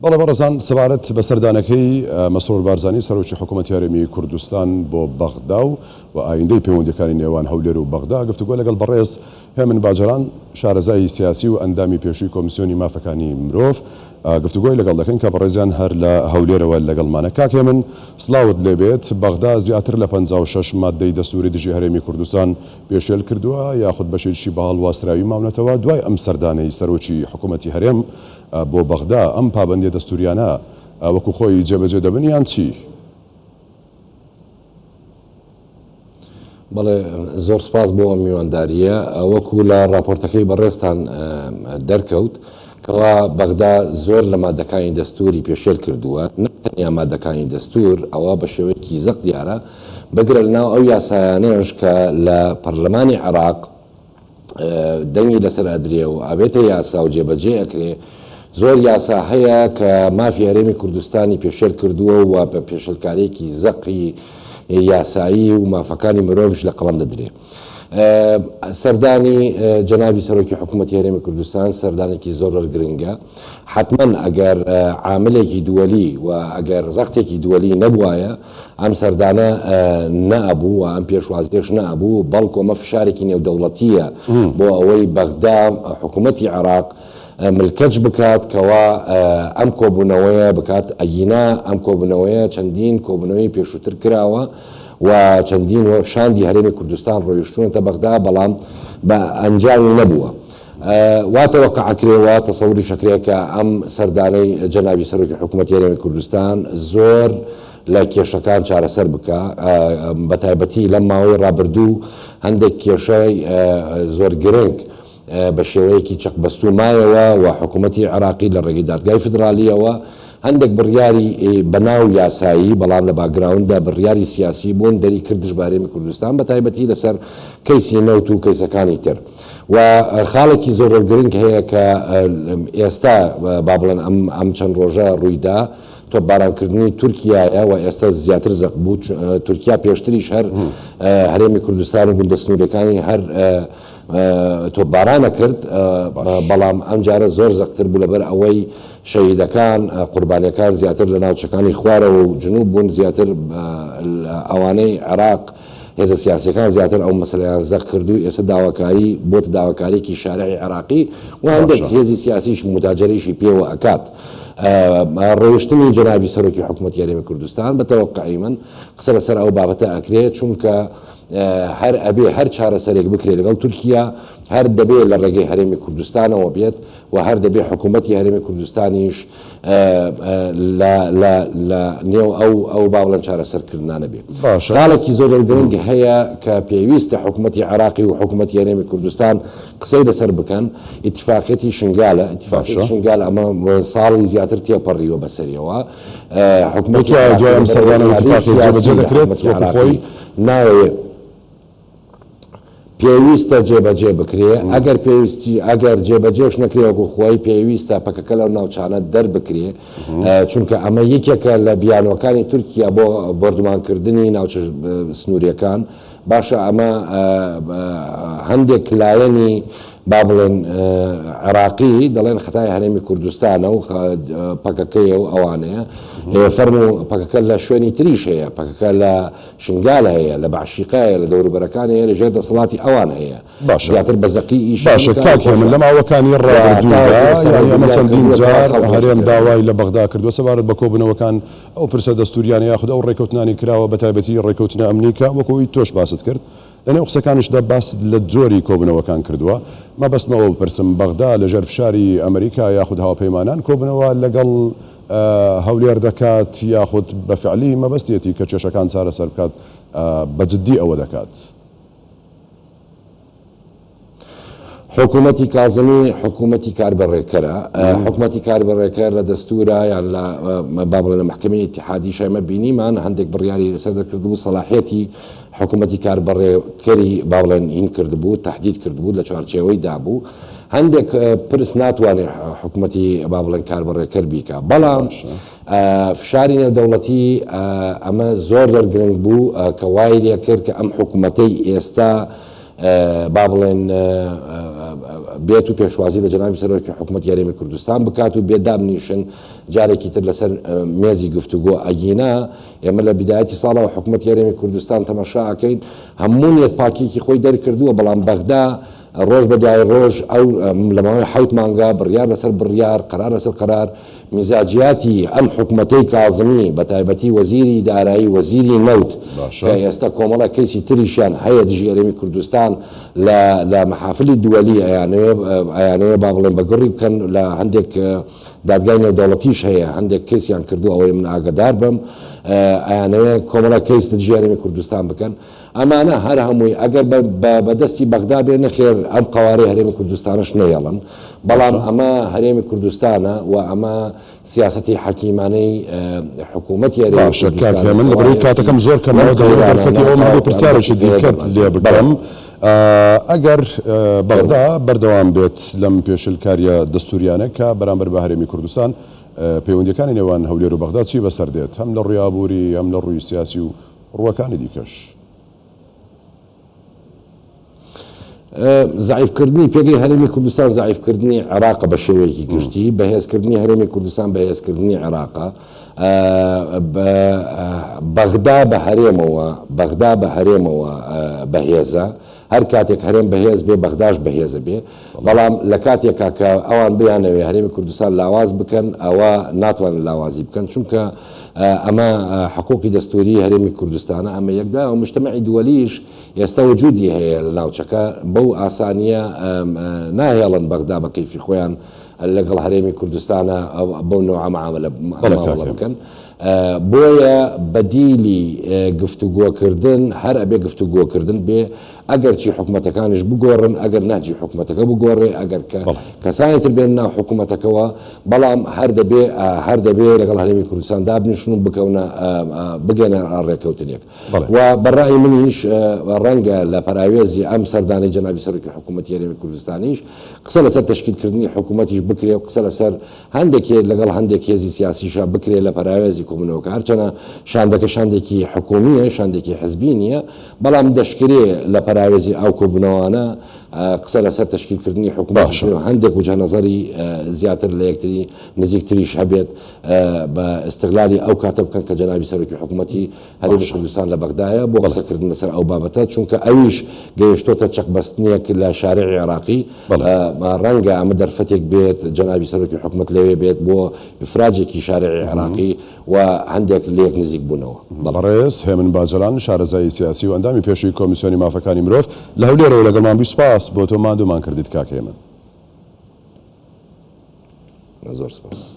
بەڵێ بەڕێزان سەبارەت بە سەردانەکەی مەسرور بارزانی سەرۆکی حکوومەتی هەرێمی کوردستان بۆ بەغدا و ئایندەی پەیوەندیەکانی نێوان هەولێر و بەغدا گفتوگۆ لەگەڵ بەڕێز هێمن باجەران شارەزای سیاسی و ئەندامی پێشووی کۆمیسیۆنی مافەکانی مرۆڤ گفتوگۆی لەگەڵ دەکەن کە بەڕێزیان هەر لە هەولێرەوە لەگەڵمانە. کاک هێمن سڵاوت لێبێت. بەغدا زیاتر لە 56 مادەی دەستوری دژی هەرێمی کوردستان پێشێل کردووە یاخود بەشێکی بە هەڵواسراوی ماونەتەوە دوای ئەم سەردانەی سەرۆکی حکوومەتی هەرێم بۆ بەغدا ئەم پابەندیە دەستوریانە وەکو خۆی جێبەجێ دەبن یان چی؟ بەڵێ زۆر سپاس بۆ ئەم میوانداریە. وەکو لە راپۆرتەکەی بەڕێستان دەرکەوت کەوا بەغدا زۆر لە مادەکانی دەستوری پێشێل کردووە، نەتەنیا مادەکانی دەستور ئەوە بە شێوەیەکی زەق دیارە بگرە لەناو ئەو یاسایانەیەش کە لە پەرلەمانی عێراق دەنگی لەسەر ئەدرێ و ئابێتە یاسا و جێبەجێ ئەکرێ. زۆر یاسا هەیە کە مافی هەرێمی کوردستانی پێشێل کردووە و بە پێشێلکارێکی زەقی یاسایی و مافەکانی مرۆڤش لە قەڵەم دەدرێ. سەردانی جەنابی سەرۆکی حکوومەتی هەرێمی کوردستان سەردانێکی زۆر گرنگە. حتمما ئەگەر عاملێکی دووەلی و ئەگەر زەختێکی دووەلی نەبوایە ئەم سەردانە نەئەبوو و ئەم پێشوازیش نەئەبوو، بەڵکو ئەمە فشارێکی نێودەوڵەتیە بۆ ئەوەی بەغدا حکوومەتی عێراق ملکەج بکات کەوا ئەم کۆبوونەوەیە بکات ئەگینا ئەم کۆبوونەوەیە چەندین کۆبوونەوەی پێشووتر کراوە و چەندین شاندی هەرێمی کوردستان ڕۆیشتوونەتە بەغدا بەڵام بە ئەنجامی نەبووە. واتەوەقعکرێەوە تەسەوری شەکرێکە ئەم سەردانەی جەنابی سەرۆکی حکوومەتی هەرێمی کوردستان زۆر لە کێشەکان چارەسەر بکە. بە تایبەتی لەم ماوەی ڕابردوو هەندێک کێشەی زۆر گرنگ بە شێوەیەکی چەقبەستوو مایەوە و حکوومەتی عێراقی لە ڕێگەی دادگای فدرالیەوە هەندێک بڕیاری بەناو یاسایی بەڵام لە باگراوندا بڕیاری سیاسی بوون دەری کردش بە هەرێمی کوردستان بە تایبەتی لەسەر کەیسی نەوت و کەیسەکانی تر و خاڵێکی زۆر گرنگ هەیە کە ئێستا با بڵێن ئەم چەند ڕۆژە ڕوویدا تۆ بارانکردنی تورکیایە و ئێستا زیاتر زەق بوو. تورکیا پێشتریش هەر هەرێمی کوردستان و گوندە سنوورەکانی هەر تۆپبارانە کرد بەڵام ئەم جارە زۆر زەقتر بوو لەبەر ئەوەی شەهیدەکان قوربانیەکان زیاتر لە ناوچەکانی خوارەوە و جنوب بوون، زیاتر ئەوانەی عێراق هێزە سیاسیەکان زیاتر ئەو مەسەلەیان زەق کردو. ئێستا داواکاری بۆتە داواکاریکی شارعی عێراقی و هەندێک هێزی سیاسیش متاجەریشی پێوە ئەکات. ڕۆیشتنی جەنابی سەرۆکی حکوومەتی هەرێمی کوردستان بە تەوەقعی من قسە لەسەر ئەو بابەتە ئەکرێت چونکە هەر ئەبێ هەر چارەسەرێک بکرێت لەگەڵ تورکیا، هەر دەبێت لە ڕێگەی هەرێمی کوردستانەوە بێت و هەر دەبێت حکوومەتی هەرێمی کوردستانیش لە نێو ئەو باوڵەن چارەسەرکردانە بێت. خاڵێکی زۆر گرنگ هەیە کە پێویستە حکوومەتی عێراقی و حکوومەتی هەرێمی کوردستان قسەی لەسەر بکەن. ئیتیفاقیەتی شنگالە، ئیتیفاقیەتی شنگال ئەمە ساڵی زیاتر تێپەڕیوە بەسەریەوە. حکوومەتی دوای سەردانە ئیتیفاقیەت جێبەجێ دەکرێت وەکو خۆی ناوێت پێویستە جێبەجێ بکرێ. ئەگەر پێویستی ئەگەر جێبەجێش نەکرێوەکو خۆی پێویستە پەکەکە لەو ناوچانە دەربکرێ چونکە ئەمە یەکێکە لە بیانوەکانی تورکیا بۆ بەردومانکردنی ناوچە سنووریەکان. باشە ئەمە هەندێک لایەنی با بڵێن عێراقی دەڵێن خەتای هەرێمی کوردستانە و پەکەکەیە و ئەوانەیە فەرمو پەکەکە لە شوێنی تریش هەیە، پەکەکە لە شنگال هەیە، لە بەعشیقایە، لە دەوروبەرەکان هەیە، لەژێر دەسەڵاتی ئەوان هەیە. زیاتر بەزەقی ئیش باشە. کاک هێمن لە ماوەکانی ڕابردوودا ئەمە چەندین جار هەرێم داوای لە بەغدا کردووە سەبارەت بە کۆبوونەوەکان ئەو پرسە دەستوریانە یاخود ئەو ڕێکەوتنانی کراوە بە تایبەتی ڕێکەوتنە ئەمنیکە وەکوی تۆش باست کرد لەنێو قسەکانشدا باس لە جۆری کۆبوونەوەکان کردووە. مەبەستمەوە بپرسم بەغدا لەژێر فشاری ئەمریکا یاخود هاوپەیمانان کۆبوونەوە لەگەڵ هەولێر دەکات یاخود بەفعلی مەبەستێتی کە کێشەکان چارەسەر بکات بەجددی ئەوە دەکات؟ حکوومەتی کازمی حکوومەتی کاربەڕێکەرە. حکوومەتی کاربەڕێکەر لە دەستورە یان لە با بڵێن لە محکەمەی ئیتیحادی شایمە بینیمان هەندێک بڕیاری لەسەر دەکردبوو سەلاحیەتی حکوومەتی کاربەڕێکەری با بڵێن هین کردبوو، تهدید کردبوو، لە چوارچێوەی دابوو. هەندێک پرس ناتوانێت حکوومەتی با بڵێن کاربەڕێکەر بیکە بەڵام فشاری نێودەوڵەتی ئەمە زۆر گرنگ بوو کە وای لێ کرد کە ئەم حکوومەتەی ئێستا با بڵێن بێت و پێشوازی لە جەنابی سەرۆکی حکوومەت یاریمی کوردستان بکات و بێدامنیشن جارێکی تر لەسەر مێزی گفتوگۆ ئەگینا ئێمە لە بیدایەتی ساڵەوە حکوومەت یاریمی کوردستان تەماشاکەین هەموو پاکیکی خۆی دەرکردووە بەڵام بەغدا ڕۆژ بەدای ڕۆژ ئەو لە ماوەی حوت مانگا بڕیار لەسەر بڕیار قرار لەسەر قرار میزاجیاتی ئەم حکوومەتەی کازمی بە تایبەتی وەزیری دارایی وەزیری نەوت کە ئێستا کۆمەڵە کەیسی تریشیان هەیە دژی هەرێمی کوردستان لە مەحافلی دووەلی ئەیانەیە با بڵێن بەگڕی بکەن لە هەندێک دادگای نێودەوڵەتیش هەیە هەندێک کەیسیان کردو ئەوەی من ئاگدار بم ئەیانەیە کۆمەڵە کەیس دژی هەرێمی کوردستان بکەن ئەمانە هەر هەمووی ئەگەر بەدەستی بەغدا بێ نەخێر ئەم قوارەی هەرێمی کوردستانش نەیەڵن بەڵام ئەمە هەرێمی کوردستانە و ئەمە سیاسەتی حەکیمانەی حکوومەت یاریکات من لەبەرەوەی کاتەکەم زۆر کەمەوە دەرفەتی ئەوە پرسیارێکی دیکەت لێ بکەم ئەگەر بەغدا بەردەوام بێت لەم پێشلکاریە دەستوریانە کە بەرامبەر بە هەرێمی کوردستان پەیوەندیەکانی نێوان هەولێر و بەغدا چی بەسەر دێت هەم لە ڕووی ئابووری هەم لە ڕووی سیاسی و ڕووەکانی دیکەش زعیفکردنی پێگەی هەرێمی کوردستان زعیفکردنی عێراقە بە شێوەیەکی گشتی بەهێزکردنی هەرێمی کوردستان بەهێزکردنی عێراقە بەغدا بە هەرێمەوە بەهێزە هەر کاتێک هەرێم بەهێز بێ بەغداش بەهێزە بێ بەڵام لە کاتێکا کە ئەوان بیانەوێ هەرێمی کوردستان لاواز بکەن ئەوە ناتوانن لاوازی بکەن چونکە ئەمە حقوقی دەستوری هەرێمی کوردستانە ئەمە یەکدا و مجتمعی دووەلیش ئێستا وجودی هەیە لە ناوچەکە بەو ئاسانیە ناهێڵن بەغدا بە کەیفی خۆیان لەگەڵ هەرێمی کوردستانە بەو نوع معاملە بکەن بۆیە بەدیلی گفتوگۆکردن هەر ئەبێ گفتوگۆکردن بێ ئەگەر چی حکوومەتەکانش بگۆڕن ئەگەر ناجی حکوومەتەکە بگۆڕێ ئەگەر کەسانی تر بێن ناو حکوومەتەکەەوە بەڵام هەر دەبێ لەگەڵ هەرێمی کوردستان دابنیشن و بکەونە بگەنە ڕێکەوتنێک و بەڕای منیش ڕەنگە لە پەراوێزی ئەم سەردانی جەنابی سەرۆکی حکوومەتی هەرێمی کوردستانیش قسە لەسەر تشکیلکردنی حکوومەتیش بکرێ و قسە لەسەر هەندێک لەگەڵ هەندێک هێزی سیاسیشە بکرێ لە پەراوێزی کۆبوونەوەکە هەرچەنە شاندەکە شاندێکی حکومیە شاندێکی حزبی نییە بەڵام دەشکرێ لە پەراوێزی ئەو کۆبوونەوەوانە قسە لەسەر تشکیلکردنی حکوومەت هەندێک وجهە نەزەری زیاتر لە یەکتری نزیکتریش هەبێت بە استقلالی ئەو کاتە بکەن کە جەنابی سەرۆکی حکوومەتی هەرێمی کوردستان لە بەغدایە بۆ قسەکردن لەسەر ئەو بابەتە چونکە ئەویش گەیشتۆتە چەقبەستنیەک لە شارعی عێراقی ڕەنگە ئەمە دەرفەتێک بێت جەنابی سەرۆکی حکوومەت لەوێ بێت بۆ ئفراجێکی شارعی عێراقی و هەندێک لێک نزیک بوونەوە بەڕێز هێمن باجەران شارەزای سیاسی و ئەندامی پێشووی کۆمیسیۆنی مافەکانی مرۆڤ لە هەولێرەوە لەگەڵمان سپاس بۆ تۆ مادومان کردیت کاکەمن زۆر سپاس.